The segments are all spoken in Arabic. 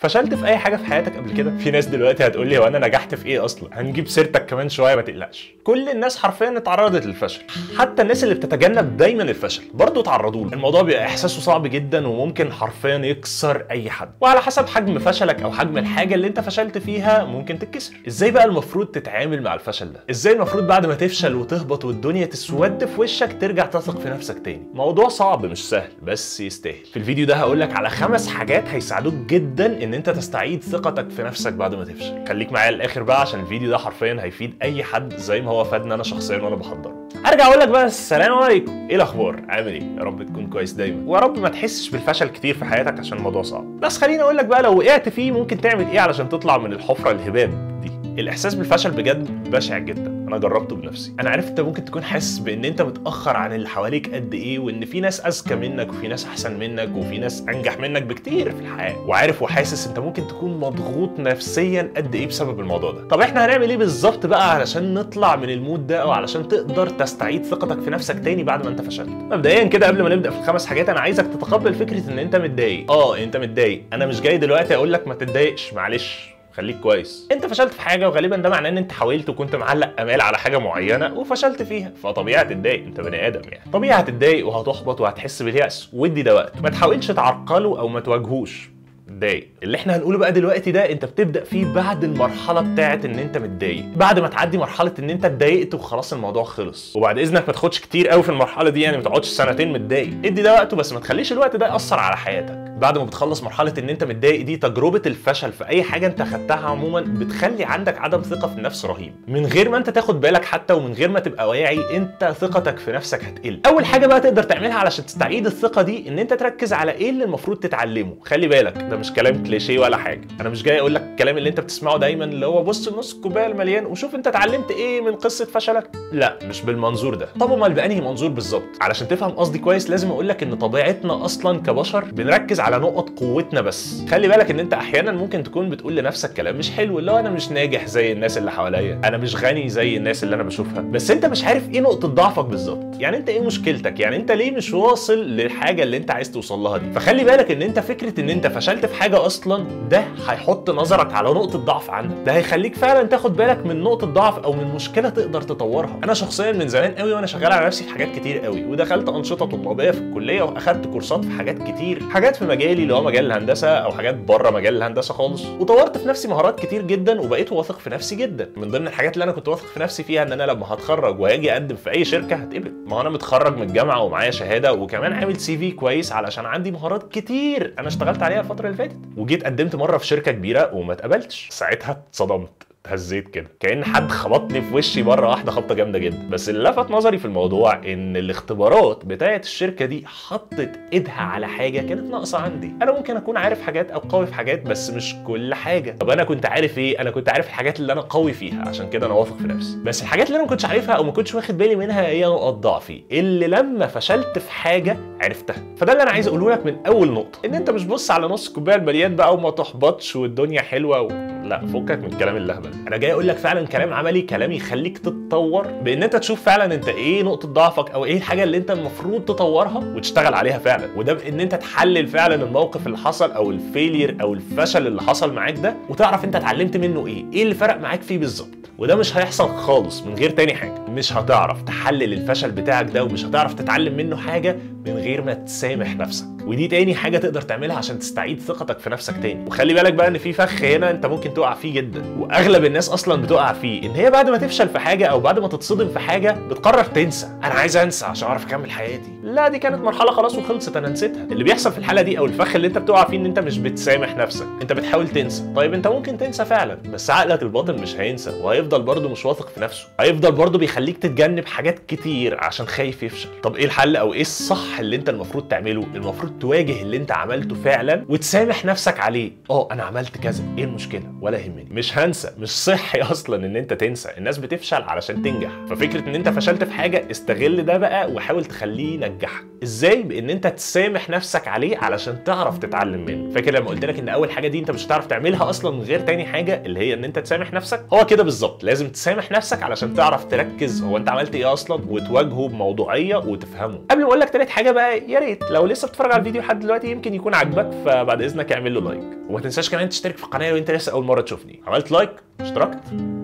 فشلت في اي حاجه في حياتك قبل كده؟ في ناس دلوقتي هتقول لي هو انا نجحت في ايه اصلا؟ هنجيب سيرتك كمان شويه ما تقلقش. كل الناس حرفيا اتعرضت للفشل، حتى الناس اللي بتتجنب دايما الفشل برضه اتعرضوا له. الموضوع بيبقى احساسه صعب جدا وممكن حرفيا يكسر اي حد، وعلى حسب حجم فشلك او حجم الحاجه اللي انت فشلت فيها ممكن تتكسر. ازاي بقى المفروض تتعامل مع الفشل ده؟ ازاي المفروض بعد ما تفشل وتهبط والدنيا تسود في وشك ترجع تثق في نفسك تاني؟ موضوع صعب مش سهل بس يستاهل. في الفيديو ده هقول لك على 5 حاجات هيساعدوك جدا ان انت تستعيد ثقتك في نفسك بعد ما تفشل. خليك معايا للاخر بقى عشان الفيديو ده حرفيا هيفيد اي حد زي ما هو فادني انا شخصيا وانا بحضره. ارجع اقول لك بقى السلام عليكم، ايه الاخبار؟ عامل ايه؟ يا رب تكون كويس دايما، ويا رب ما تحسش بالفشل كتير في حياتك عشان الموضوع صعب. بس خليني اقول لك بقى لو وقعت فيه ممكن تعمل ايه علشان تطلع من الحفره الهباب دي. الاحساس بالفشل بجد بشع جدا، انا جربته بنفسي. انا عارف انت ممكن تكون حاسس بان انت متاخر عن اللي حواليك قد ايه، وان في ناس اذكى منك وفي ناس احسن منك وفي ناس انجح منك بكتير في الحياه، وعارف وحاسس انت ممكن تكون مضغوط نفسيا قد ايه بسبب الموضوع ده. طب احنا هنعمل ايه بالظبط بقى علشان نطلع من المود ده او علشان تقدر تستعيد ثقتك في نفسك تاني بعد ما انت فشلت؟ مبدئيا كده قبل ما نبدا في ال5 حاجات انا عايزك تتقبل فكره ان انت متضايق. انت متضايق، انا مش جاي دلوقتي اقول لك ما تتضايقش، معلش خليك كويس. انت فشلت في حاجه وغالبا ده معناه ان انت حاولت وكنت معلق امال على حاجه معينه وفشلت فيها، فطبيعي هتتضايق، انت بني ادم يعني. طبيعي هتتضايق وهتحبط وهتحس باليأس، ودي ده وقت. ما تحاولش تعرقله او ما تواجهوش. متضايق. اللي احنا هنقوله بقى دلوقتي ده انت بتبدا فيه بعد المرحله بتاعت ان انت متضايق، بعد ما تعدي مرحله ان انت اتضايقت وخلاص الموضوع خلص. وبعد اذنك ما تاخدش كتير قوي في المرحله دي، يعني ما تقعدش 2 سنين متضايق، ادي ده وقته بس ما تخليش الوقت ده ياثر على حياتك. بعد ما بتخلص مرحله ان انت متضايق دي، تجربه الفشل في اي حاجه انت خدتها عموما بتخلي عندك عدم ثقه في النفس رهيب، من غير ما انت تاخد بالك حتى ومن غير ما تبقى واعي انت ثقتك في نفسك هتقل. اول حاجه بقى تقدر تعملها علشان تستعيد الثقه دي ان انت تركز على ايه اللي المفروض تتعلمه. خلي بالك ده مش كلام كليشيه ولا حاجه، انا مش جاي اقول لك الكلام اللي انت بتسمعه دايما اللي هو بص نص الكوبايه المليان وشوف انت اتعلمت ايه من قصه فشلك. لا مش بالمنظور ده. طب امال بانهي منظور بالظبط؟ علشان تفهم قصدي كويس لازم اقول لك ان طبيعتنا اصلا كبشر بنركز على نقط قوتنا بس. خلي بالك ان انت احيانا ممكن تكون بتقول لنفسك كلام مش حلو، اللي هو انا مش ناجح زي الناس اللي حواليا، انا مش غني زي الناس اللي انا بشوفها، بس انت مش عارف ايه نقطه ضعفك بالظبط. يعني انت ايه مشكلتك؟ يعني انت ليه مش واصل للحاجه اللي انت عايز توصل لها دي؟ فخلي بالك ان انت فكره ان انت فشلت في حاجه اصلا ده هيحط نظرك على نقطه ضعف عندك، ده هيخليك فعلا تاخد بالك من نقطه ضعف او من مشكله تقدر تطورها. انا شخصيا من زمان قوي وانا شغال على نفسي في حاجات كتير قوي، ودخلت انشطه طلابيه في الكليه واخدت كورسات في حاجات كتير، حاجات في مجالي اللي هو مجال الهندسه او حاجات بره مجال الهندسه خالص، وطورت في نفسي مهارات كتير جدا وبقيت واثق في نفسي جدا. من ضمن الحاجات اللي انا كنت واثق في نفسي فيها ان انا لما هتخرج وهاجي اقدم في اي شركه هتقبل. ما انا متخرج من الجامعه ومعايا شهاده وكمان عامل CV كويس علشان عندي مهارات كتير انا اشتغلت عليها الفتره اللي فاتت. وجيت قدمت مره في شركه كبيره وما اتقبلتش، ساعتها اتصدمت، اتهزيت كده كأن حد خبطني في وشي مره واحده خبطه جامده جدا. بس اللي لفت نظري في الموضوع ان الاختبارات بتاعه الشركه دي حطت ايدها على حاجه كانت ناقصه عندي. انا ممكن اكون عارف حاجات او قوي في حاجات بس مش كل حاجه. طب انا كنت عارف ايه؟ انا كنت عارف الحاجات اللي انا قوي فيها عشان كده انا واثق في نفسي، بس الحاجات اللي انا ما كنتش عارفها او ما كنتش واخد بالي منها هي نقط ضعفي اللي لما فشلت في حاجه عرفتها. فده اللي انا عايز اقوله لك من اول نقطه، ان انت مش بص على نص الكوبايه المليان بقى وما تحبطش والدنيا حلوه لا فكك من الكلام اللهبل. انا جاي اقول لك فعلا كلام عملي، كلام يخليك تتطور، بان انت تشوف فعلا انت ايه نقطه ضعفك او ايه الحاجه اللي انت المفروض تطورها وتشتغل عليها فعلا. وده بان انت تحلل فعلا الموقف اللي حصل او الفيلير او الفشل اللي حصل معاك ده وتعرف انت اتعلمت منه ايه اللي فرق معاك فيه بالظبط. وده مش هيحصل خالص من غير تاني حاجه، مش هتعرف تحلل الفشل بتاعك ده ومش هتعرف تتعلم منه حاجه من غير ما تسامح نفسك. ودي تاني حاجه تقدر تعملها عشان تستعيد ثقتك في نفسك تاني. وخلي بالك بقى ان في فخ هنا انت ممكن تقع فيه جدا، واغلب الناس اصلا بتقع فيه، ان هي بعد ما تفشل في حاجه او بعد ما تتصدم في حاجه بتقرر تنسى. انا عايز انسى عشان اعرف اكمل حياتي. لا دي كانت مرحله خلاص وخلصت، انا نسيتها. اللي بيحصل في الحاله دي او الفخ اللي انت بتقع فيه ان انت مش بتسامح نفسك، انت بتحاول تنسى. طيب انت ممكن تنسى فعلا بس عقلك الباطن مش هينسى وهيفضل برضه مش واثق في نفسه، هيفضل برضه بيخليك تتجنب حاجات كتير عشان خايف يفشل. طب ايه الحل او ايه الصح اللي انت المفروض تعمله؟ المفروض تواجه اللي انت عملته فعلا وتسامح نفسك عليه. انا عملت كذا، ايه المشكله؟ ولا يهمني، مش هنسى. مش صحي اصلا ان انت تنسى، الناس بتفشل علشان تنجح. ففكره ان انت فشلت في حاجه استغل ده بقى وحاول تخليه ينجحك. ازاي؟ بان انت تسامح نفسك عليه علشان تعرف تتعلم منه. فاكر لما قلت لك ان اول حاجه دي انت مش هتعرف تعملها اصلا من غير تاني حاجه اللي هي ان انت تسامح نفسك؟ هو كده بالظبط، لازم تسامح نفسك علشان تعرف تركز هو انت عملت ايه اصلا وتواجهه بموضوعيه وتفهمه. قبل ما اقول لك تالت حاجه بقى، يا ريت لو لسه بتتفرج على الفيديو لحد دلوقتي يمكن يكون عاجبك، فبعد اذنك اعمل له لايك، وما تنساش كمان تشترك في القناه لو انت لسه اول مره تشوفني. عملت لايك، اشتركت،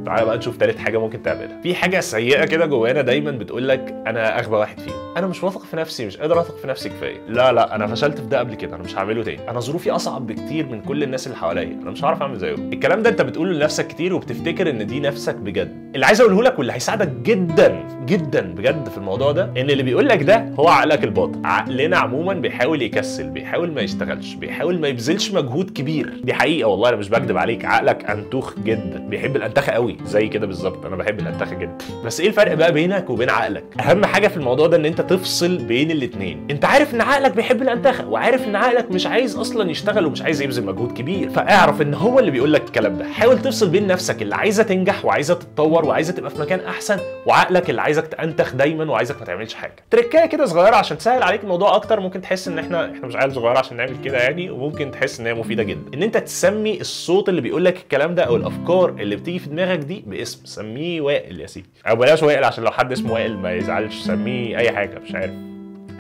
تعالى بقى نشوف تالت حاجه ممكن تعملها. في حاجه سيئه كده جوانا دايما بتقول لك انا اغبى واحد فيهم، انا مش واثق في نفسي، مش قادر اثق في نفسي كفايه، لا انا فشلت في ده قبل كده، انا مش هعمله تاني، انا ظروفي اصعب بكتير من كل الناس اللي حواليا، انا مش هعرف اعمل زيهم. الكلام ده انت بتقوله لنفسك كتير وبتفتكر ان دي نفسك بجد. اللي عايز اقوله لك واللي هيساعدك جدا جدا بجد في الموضوع ده ان اللي بيقول لك ده هو عقلك الباطن. عقلنا عموما بيحاول يكسل، بيحاول ما يشتغلش، بيحاول ما يبذلش مجهود كبير. دي حقيقه والله، انا مش بكذب عليك، عقلك انتوخ جدا، بيحب الانتخه قوي زي كده بالظبط، انا بحب الانتخه جدا. بس ايه الفرق بقى بينك وبين عقلك؟ اهم حاجه في الموضوع ده ان انت تفصل بين الاثنين. انت عارف ان عقلك بيحب الانتخه، وعارف ان عقلك مش عايز اصلا يشتغل ومش عايز يبذل مجهود كبير، فاعرف ان هو اللي بيقول لك الكلام ده. حاول تفصل بين نفسك اللي عايزه تنجح وعايزه تتطور وعايزه تبقى في مكان احسن، وعقلك اللي عايزك تنتخ دايما وعايزك ما تعملش حاجه. تركايه كده صغيره عشان تسهل عليك الموضوع اكتر. ممكن تحس ان احنا مش عيال صغيره عشان نعمل كده يعني، وممكن تحس ان هي مفيده جدا. ان انت تسمي الصوت اللي بيقول لك الكلام ده او الافكار اللي بتيجي في دماغك دي باسم. سميه وائل يا سيدي، او بلاش وائل عشان لو حد اسمه وائل ما يزعلش، سميه اي حاجه، مش عارف،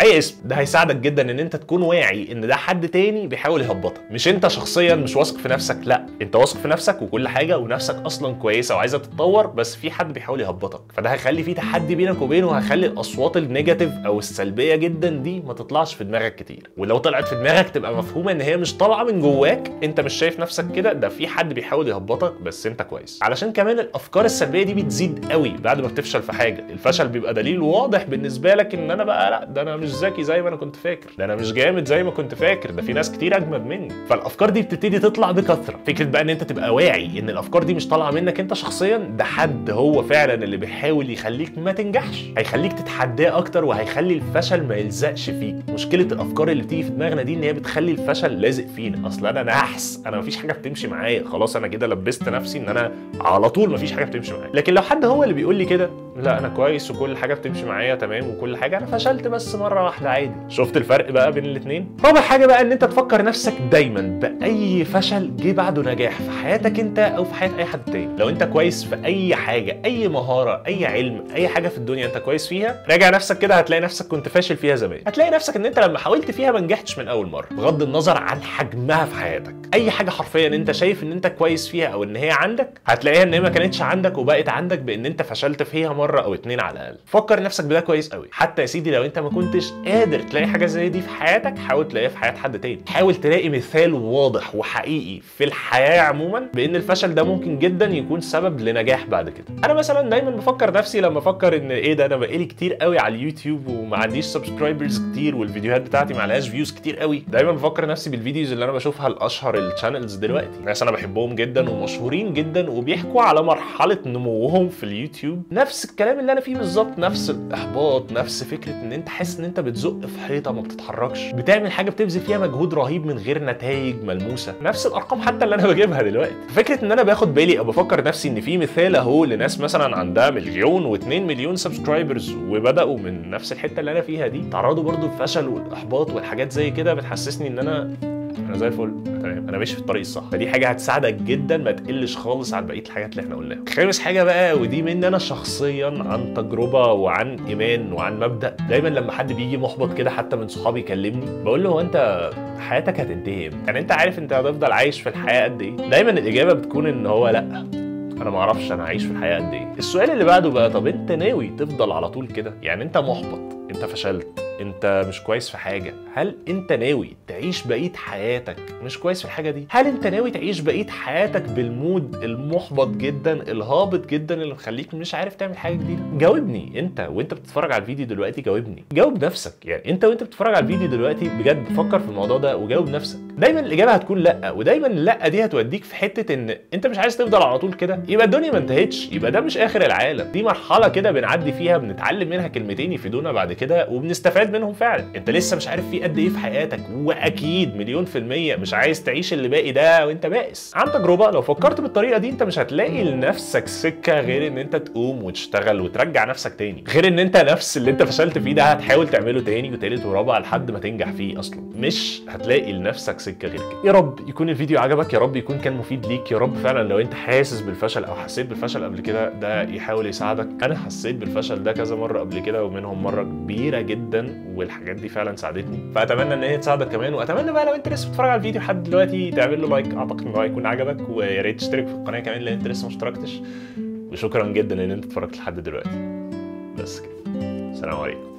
اي اسم. ده هيساعدك جدا ان انت تكون واعي ان ده حد تاني بيحاول يهبطك، مش انت شخصيا مش واثق في نفسك، لا انت واثق في نفسك وكل حاجه، ونفسك اصلا كويسه وعايزه تتطور، بس في حد بيحاول يهبطك. فده هيخلي في تحدي بينك وبينه، وهيخلي الاصوات النيجاتيف او السلبيه جدا دي ما تطلعش في دماغك كتير. ولو طلعت في دماغك تبقى مفهومه ان هي مش طالعه من جواك، انت مش شايف نفسك كده، ده في حد بيحاول يهبطك بس انت كويس. علشان كمان الافكار السلبيه دي بتزيد قوي بعد ما بتفشل في حاجه. الفشل بيبقى دليل واضح بالنسبه لك ان انا بقى لا، ده انا مش ذكي زي ما انا كنت فاكر، ده انا مش جامد زي ما كنت فاكر، ده في ناس كتير اجمد مني. فالافكار دي بتبتدي تطلع بكثره. فكره بقى ان انت تبقى واعي ان الافكار دي مش طالعه منك انت شخصيا، ده حد هو فعلا اللي بيحاول يخليك ما تنجحش، هيخليك تتحداه اكتر، وهيخلي الفشل ما يلزقش فيك. مشكله الافكار اللي بتيجي في دماغنا دي ان هي بتخلي الفشل لازق فينا. اصل انا نحس، انا مفيش حاجه بتمشي معايا، خلاص انا كده لبست نفسي ان انا على طول مفيش حاجه بتمشي معايا. لكن لو حد هو اللي بيقول لي كده، لا انا كويس وكل حاجه بتمشي معايا تمام وكل حاجه، انا فشلت بس مره واحده عادي. شفت الفرق بقى بين الاثنين؟ رابع حاجه بقى ان انت تفكر نفسك دايما باي فشل جه بعده نجاح في حياتك انت او في حياه اي حد تاني. لو انت كويس في اي حاجه، اي مهاره، اي علم، اي حاجه في الدنيا انت كويس فيها، راجع نفسك كده هتلاقي نفسك كنت فاشل فيها زمان. هتلاقي نفسك ان انت لما حاولت فيها ما نجحتش من اول مره، بغض النظر عن حجمها في حياتك. اي حاجه حرفيا انت شايف ان انت كويس فيها او ان هي عندك، هتلاقيها ان هي ما كانتش عندك وبقت عندك بان انت فشلت فيها مره او اتنين على الاقل. فكر نفسك بده كويس قوي. حتى يا سيدي لو انت ما كنتش قادر تلاقي حاجه زي دي في حياتك، حاول تلاقيها في حياه حد تاني. حاول تلاقي مثال واضح وحقيقي في الحياه عموما بان الفشل ده ممكن جدا يكون سبب لنجاح بعد كده. انا مثلا دايما بفكر نفسي لما افكر ان ايه ده، انا بقالي كتير قوي على اليوتيوب وما عنديش سبسكرايبرز كتير، والفيديوهات بتاعتي ما عليهاش فيوز كتير قوي. دايما بفكر نفسي بالفيديوز اللي انا بشوفها الاشهر الشانلز دلوقتي، ناس انا بحبهم جدا ومشهورين جدا وبيحكوا على مرحله نموهم في اليوتيوب، نفس الكلام اللي انا فيه بالظبط، نفس الاحباط، نفس فكره ان انت حاسس ان انت بتزق في حيطه ما بتتحركش، بتعمل حاجه بتبذل فيها مجهود رهيب من غير نتائج ملموسه، نفس الارقام حتى اللي انا بجيبها دلوقتي. فكره ان انا باخد بالي او بفكر نفسي ان في مثال اهو لناس مثلا عندها 1 و2 مليون سبسكرايبرز وبداوا من نفس الحته اللي انا فيها دي، تعرضوا برضو للفشل والاحباط والحاجات زي كده، بتحسسني ان انا زي الفل تمام، انا ماشي في الطريق الصح. فدي حاجه هتساعدك جدا ما تقلش خالص عن بقيه الحاجات اللي احنا قلناها. خامس حاجه بقى، ودي مني انا شخصيا عن تجربه وعن ايمان وعن مبدا، دايما لما حد بيجي محبط كده حتى من صحابي يكلمني، بقول له هو انت حياتك هتنتهي امتى؟ يعني انت عارف انت هتفضل عايش في الحياه قد ايه؟ دايما الاجابه بتكون ان هو لا، انا ما اعرفش انا عايش في الحياه قد ايه. السؤال اللي بعده بقى، طب انت ناوي تفضل على طول كده؟ يعني انت محبط، انت فشلت، انت مش كويس في حاجه، هل انت ناوي تعيش بقيه حياتك مش كويس في الحاجه دي؟ هل انت ناوي تعيش بقيه حياتك بالمود المحبط جدا الهابط جدا اللي مخليك مش عارف تعمل حاجه جديده؟ جاوبني انت وانت بتتفرج على الفيديو دلوقتي، جاوبني، جاوب نفسك. يعني انت وانت بتتفرج على الفيديو دلوقتي بجد فكر في الموضوع ده وجاوب نفسك. دايما الاجابه هتكون لا، ودايما لا دي هتوديك في حته ان انت مش عايز تفضل على طول كده، يبقى الدنيا ما انتهتش، يبقى ده مش اخر العالم، دي مرحله كده بنعدي فيها، بنتعلم منها كلمتين يفيدونا بعد كده وبنستفاد منهم فعلا. انت لسه مش عارف في قد ايه في حياتك، واكيد مليون في المية مش عايز تعيش اللي باقي ده وانت بائس. عن تجربه لو فكرت بالطريقه دي انت مش هتلاقي لنفسك سكه غير ان انت تقوم وتشتغل وترجع نفسك تاني، غير ان انت نفس اللي انت فشلت فيه ده هتحاول تعمله تاني وتالت ورابع لحد ما تنجح فيه. اصلا مش هتلاقي لنفسك سكه غير كده. يا رب يكون الفيديو عجبك، يا رب يكون كان مفيد ليك، يا رب فعلا لو انت حاسس بالفشل او حسيت بالفشل قبل كده ده يحاول يساعدك. انا حسيت بالفشل ده كذا مره قبل كده، ومنهم مره كبيره جدا، والحاجات دي فعلا ساعدتني، فاتمنى ان هي تساعدك كمان. واتمنى بقى لو انت لسه بتتفرج على الفيديو لحد دلوقتي تعمل له لايك، اعتقد ان هو هيكون عجبك، ويا ريت تشترك في القناه كمان لو انت لسه ما اشتركتش. وشكرا جدا ان انت اتفرجت لحد دلوقتي. بس كده، السلام عليكم.